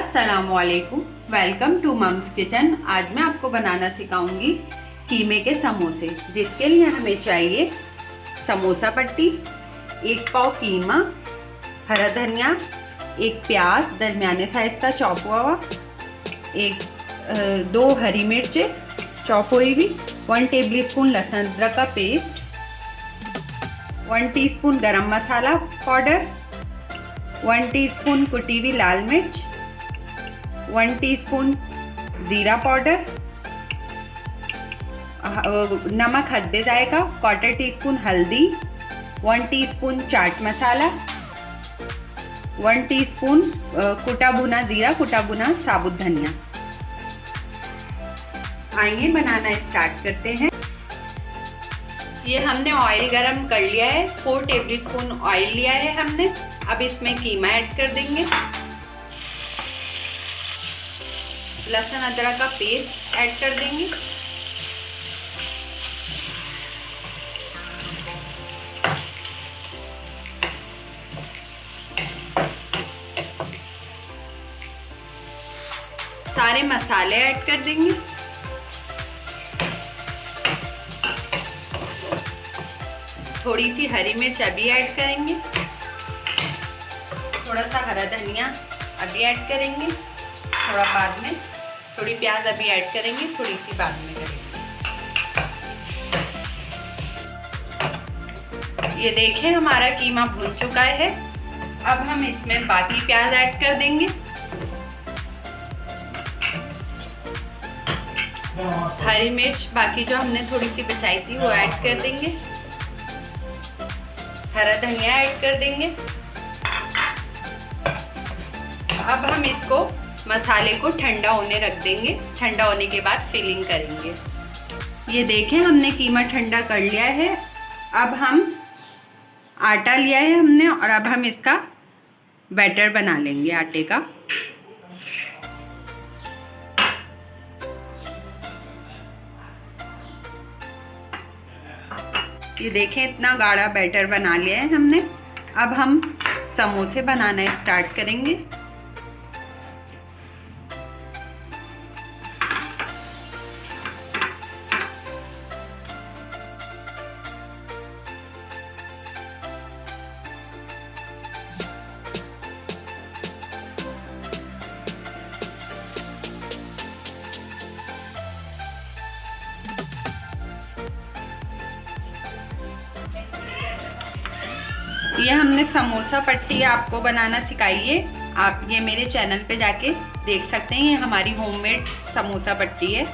अस्सलामुअलैकुम, welcome to mums kitchen. आज मैं आपको बनाना सिखाऊंगी कीमे के समोसे, जिसके लिए हमें चाहिए समोसा पट्टी, 1 पाव कीमा, हरा धनिया, 1 प्याज दरमियाने साइज का चॉप हुआ हुआ, 2 हरी मिर्चें चॉप हुई हुई, 1 टेबलस्पून लहसुन अदरक का पेस्ट, 1 टीस्पून गरम मसाला पाउडर, 1 टीस्पून कुटी हुई लाल मिर्च, 1 टीस्पून ज़ीरा पाउडर, नमक हस्बे जायका, 1/4 टीस्पून हल्दी, 1 टीस्पून चाट मसाला, 1 टीस्पून कुटा भुना ज़ीरा, कुटा भुना साबुत धनिया। आइए बनाना स्टार्ट करते हैं। ये हमने ऑयल गरम कर लिया है, 4 टेबलस्पून ऑयल लिया है हमने। अब इसमें कीमा ऐड कर देंगे, लहसुन अदरक का पेस्ट ऐड कर देंगे, सारे मसाले ऐड कर देंगे, थोड़ी सी हरी मिर्च अभी ऐड करेंगे, थोड़ा सा हरा धनिया अभी ऐड करेंगे, थोड़ा बाद में, थोड़ी प्याज अभी ऐड करेंगे, थोड़ी सी बाद में करेंगे। ये देखें हमारा कीमा भुन चुका है। अब हम इसमें बाकी प्याज ऐड कर देंगे, हरी मिर्च बाकी जो हमने थोड़ी सी बचाई थी वो ऐड कर देंगे, हरा धनिया ऐड कर देंगे। अब हम इसको मसाले को ठंडा होने रख देंगे, ठंडा होने के बाद फिलिंग करेंगे। ये देखें हमने कीमा ठंडा कर लिया है। अब हम आटा लिया है हमने और अब हम इसका बैटर बना लेंगे आटे का। ये देखें इतना गाढ़ा बैटर बना लिया है हमने। अब हम समोसे बनाना स्टार्ट करेंगे। ये हमने समोसा पट्टी आपको बनाना सिखाई है। आप ये मेरे चैनल पे जाके देख सकते हैं। ये हमारी होममेड समोसा पट्टी है।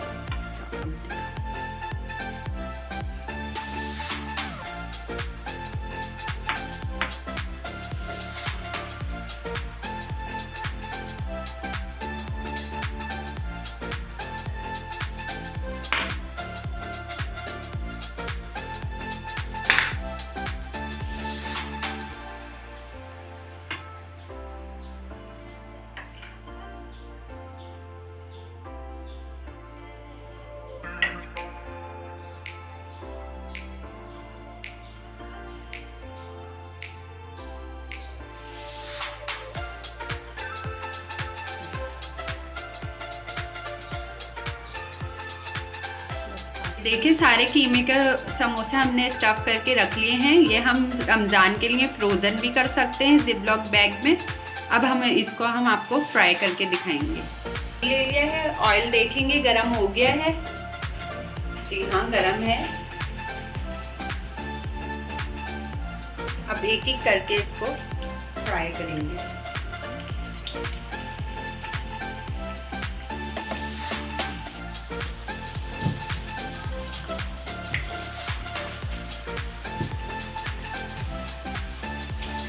देखिए सारे कीमे के समोसे हमने स्टफ करके रख लिए हैं। ये हम रमज़ान के लिए फ्रोज़न भी कर सकते हैं ज़िपलॉक बैग में। अब हम इसको आपको फ्राई करके दिखाएंगे। ले लिया है, ऑयल देखेंगे गरम हो गया है। जी हाँ, गरम है। अब एक एक करके इसको फ्राई करेंगे।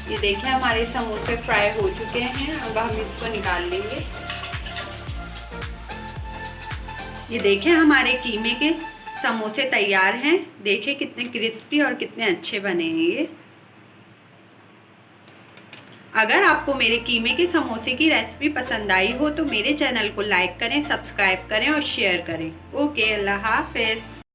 ये देखिए हमारे समोसे फ्राई हो चुके हैं। अब हम इसको निकाल लेंगे। ये देखिए हमारे कीमे के समोसे तैयार हैं। देखिए कितने क्रिस्पी और कितने अच्छे बने हैं ये। अगर आपको मेरे कीमे के समोसे की रेसिपी पसंद आई हो तो मेरे चैनल को लाइक करें, सब्सक्राइब करें और शेयर करें। ओके, अल्लाह हाफिज़।